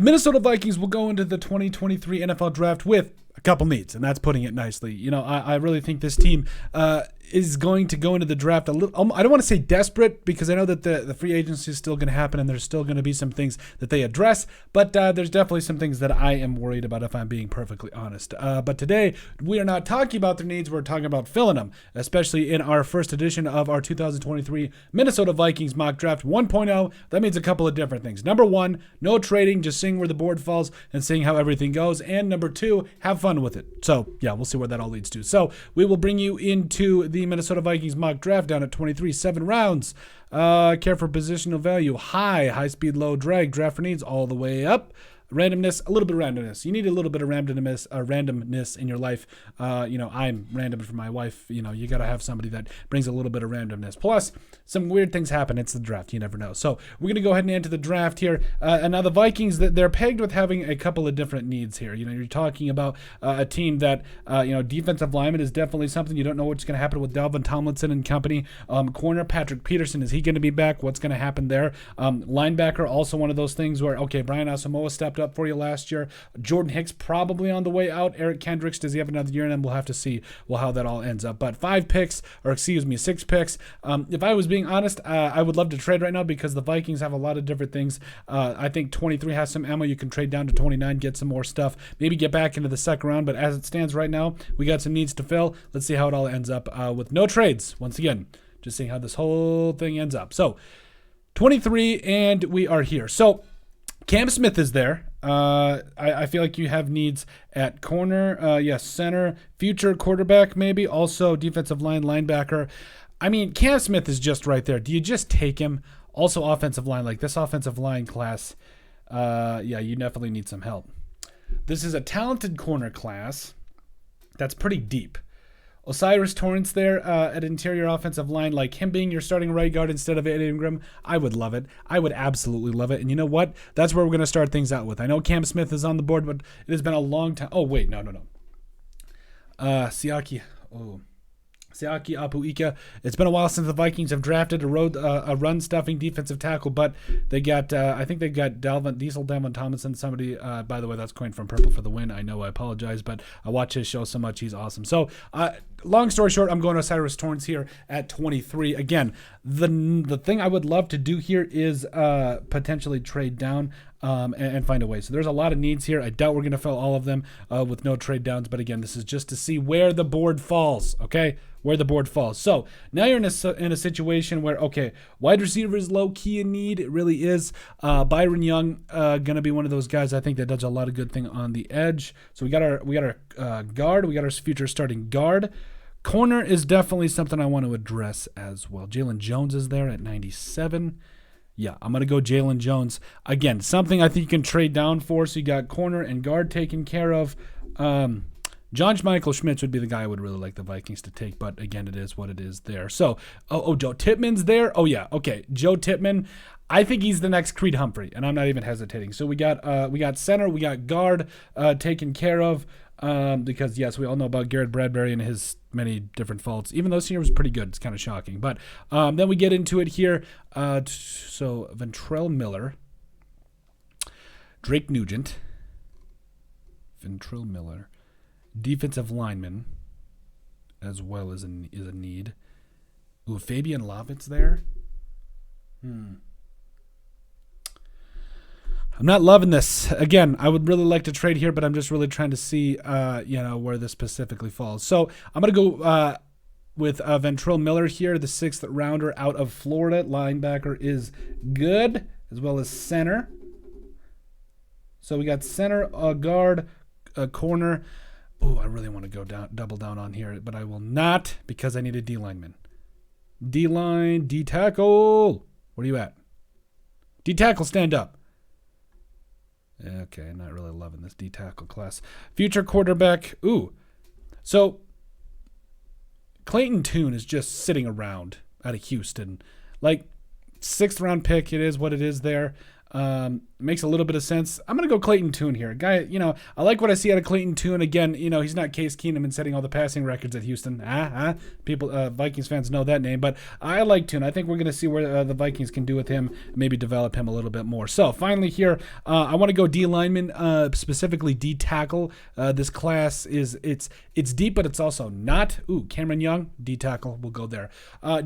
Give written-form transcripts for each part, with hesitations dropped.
The Minnesota Vikings will go into the 2023 NFL Draft with a couple needs, and that's putting it nicely. You know, I really think this team is going to go into the draft a little. I don't want to say desperate, because I know that the free agency is still going to happen, and there's still going to be some things that they address. But there's definitely some things that I am worried about, if I'm being perfectly honest. But today we are not talking about their needs. We're talking about filling them, especially in our first edition of our 2023 Minnesota Vikings Mock Draft 1.0. That means a couple of different things. Number one, no trading, just seeing where the board falls and seeing how everything goes. And number two, have fun with it. So yeah, we'll see where that all leads to. So we will bring you into the Minnesota Vikings Mock Draft down at 23, 7 rounds. Care for positional value, high speed, low drag, draft for needs all the way up. Randomness, a little bit of randomness. You need a little bit of randomness in your life. I'm random for my wife. You got to have somebody that brings a little bit of randomness. Plus, some weird things happen. It's the draft. You never know. So we're going to go ahead and enter the draft here. And now the Vikings, they're pegged with having a couple of different needs here. You're talking about a team that, defensive lineman is definitely something. You don't know what's going to happen with Dalvin Tomlinson and company. Corner, Patrick Peterson, is he going to be back? What's going to happen there? Linebacker, also one of those things where, okay, Brian Asamoah stepped up for you last year. Jordan Hicks probably on the way out. Eric Kendricks, does he have another year in him? We'll have to see how that all ends up. But 6 picks. If I was being honest, I would love to trade right now, because the Vikings have a lot of different things. I think 23 has some ammo. You can trade down to 29, get some more stuff, maybe get back into the second round. But as it stands right now, we got some needs to fill. Let's see how it all ends up with no trades. Once again, just seeing how this whole thing ends up. So 23, and we are here. So Cam Smith is there. I feel like you have needs at corner, center, future quarterback, maybe also defensive line, linebacker. I mean, Cam Smith is just right there. Do you just take him? Also offensive line, like this offensive line class. You definitely need some help. This is a talented corner class that's pretty deep. Osiris Torrance there at interior offensive line, like him being your starting right guard instead of Ed Ingram, I would love it. I would absolutely love it. And you know what? That's where we're going to start things out with. I know Cam Smith is on the board, but it has been a long time. Oh, wait, no. Siaki Apuika. It's been a while since the Vikings have drafted a run-stuffing defensive tackle, but they got, I think they got Dalvin Tomlinson. Somebody, by the way, that's coined from Purple for the Win. I know, I apologize, but I watch his show so much. He's awesome. So, long story short, I'm going to Cyrus Torrance here at 23. Again, the thing I would love to do here is potentially trade down and find a way. So there's a lot of needs here. I doubt we're going to fill all of them with no trade downs. But again, this is just to see where the board falls, okay? Where the board falls. So now you're in a situation where, okay, wide receiver is low-key in need. It really is. Byron Young going to be one of those guys I think that does a lot of good thing on the edge. So we got our guard. We got our future starting guard. Corner is definitely something I want to address as well. Jalen Jones is there at 97. Yeah, I'm going to go Jalen Jones. Again, something I think you can trade down for. So you got corner and guard taken care of. John Michael Schmitz would be the guy I would really like the Vikings to take. But again, it is what it is there. So, Joe Tippmann's there. Oh, yeah. Okay, Joe Tippmann. I think he's the next Creed Humphrey, and I'm not even hesitating. So we got center, we got guard taken care of. Because, yes, we all know about Garrett Bradbury and his many different faults. Even though senior was pretty good, it's kind of shocking. But then we get into it here. So Ventrell Miller, Drake Nugent, Ventrell Miller, defensive lineman, as well as a need. Ooh, Fabian Lovett's there. I'm not loving this. Again, I would really like to trade here, but I'm just really trying to see, where this specifically falls. So I'm going to go with Ventrell Miller here, the 6th rounder out of Florida. Linebacker is good, as well as center. So we got center, guard, corner. Oh, I really want to go double down on here, but I will not because I need a D lineman. D-line, D-tackle. Where are you at? D-tackle, stand up. Okay, not really loving this D-tackle class. Future quarterback. Ooh. So, Clayton Tune is just sitting around out of Houston. Like, 6th round pick, it is what it is there. makes a little bit of sense. I'm going to go Clayton Tune here. Guy, I like what I see out of Clayton Tune. Again, he's not Case Keenum and setting all the passing records at Houston. People, Vikings fans know that name, but I like Tune. I think we're going to see where the Vikings can do with him, maybe develop him a little bit more. So finally here, I want to go D lineman, specifically D tackle. This class it's deep, but it's also not. Cameron Young, D tackle, we'll go there.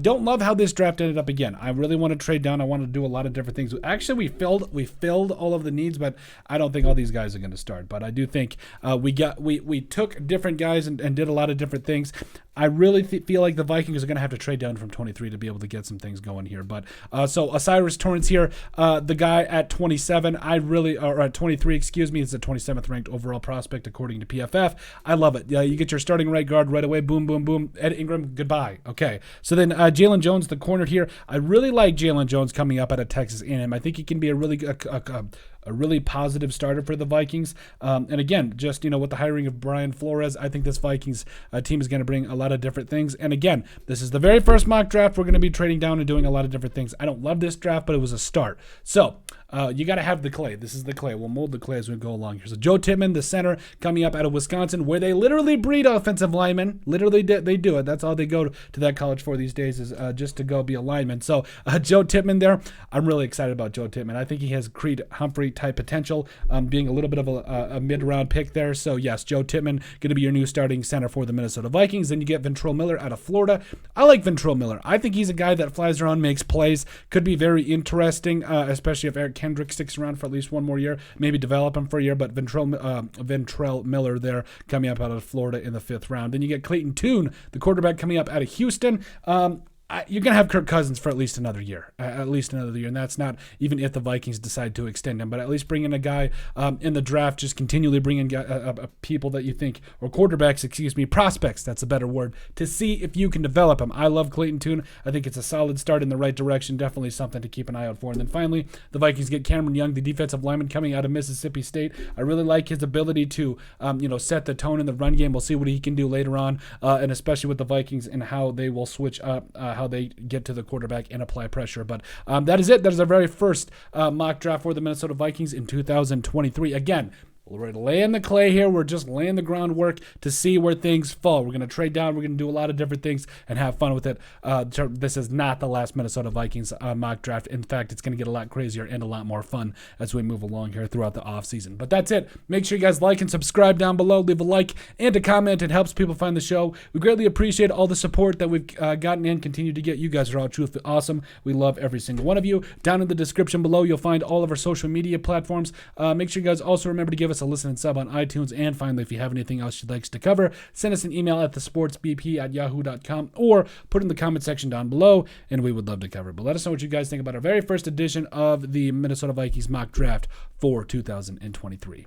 Don't love how this draft ended up again. I really want to trade down. I want to do a lot of different things. Actually, we filled all of the needs, but I don't think all these guys are going to start. But I do think we took different guys and did a lot of different things. I really feel like the Vikings are going to have to trade down from 23 to be able to get some things going here. But so Osiris Torrance here, the guy at 27, or at 23, excuse me, is the 27th ranked overall prospect according to PFF. I love it. You get your starting right guard right away. Boom, boom, boom. Ed Ingram, goodbye. Okay. So then Jalen Jones, the corner here. I really like Jalen Jones coming up out of Texas A&M. I think he can be a really positive starter for the Vikings. And again, just, with the hiring of Brian Flores, I think this Vikings team is going to bring a lot of different things. And again, this is the very first mock draft. We're going to be trading down and doing a lot of different things. I don't love this draft, but it was a start. So you got to have the clay. This is the clay. We'll mold the clay as we go along here. So Joe Tippmann, the center, coming up out of Wisconsin, where they literally breed offensive linemen. Literally, they do it. That's all they go to that college for these days, is just to go be a lineman. So Joe Tippmann there, I'm really excited about Joe Tippmann. I think he has Creed Humphrey type potential, being a little bit of a mid-round pick there. So yes, Joe Tippmann going to be your new starting center for the Minnesota Vikings. Then you get Ventrell Miller out of Florida. I like Ventrell Miller. I think he's a guy that flies around, makes plays, could be very interesting, especially if Eric Kendrick sticks around for at least one more year, maybe develop him for a year. But Ventrell Miller there coming up out of Florida in the 5th round. Then you get Clayton Tune, the quarterback, coming up out of Houston. You're going to have Kirk Cousins for at least another year. And that's not even if the Vikings decide to extend him, but at least bring in a guy in the draft, just continually bring in people that you think, or quarterbacks, prospects, that's a better word, to see if you can develop him. I love Clayton Tune. I think it's a solid start in the right direction, definitely something to keep an eye out for. And then finally, the Vikings get Cameron Young, the defensive lineman coming out of Mississippi State. I really like his ability to, set the tone in the run game. We'll see what he can do later on, and especially with the Vikings and how they will switch up, how they get to the quarterback and apply pressure. But that is it. That is our very first mock draft for the Minnesota Vikings in 2023. Again, we're laying the clay here. We're just laying the groundwork to see where things fall. We're going to trade down. We're going to do a lot of different things and have fun with it. This is not the last Minnesota Vikings mock draft. In fact, it's going to get a lot crazier and a lot more fun as we move along here throughout the offseason. But that's it. Make sure you guys like and subscribe down below. Leave a like and a comment. It helps people find the show. We greatly appreciate all the support that we've gotten and continue to get. You guys are all truthfully awesome. We love every single one of you. Down in the description below, you'll find all of our social media platforms. Make sure you guys also remember to give us a listen and sub on iTunes. And finally, if you have anything else you'd like us to cover, send us an email at thesportsbp@yahoo.com or put in the comment section down below, and we would love to cover it. But let us know what you guys think about our very first edition of the Minnesota Vikings mock draft for 2023.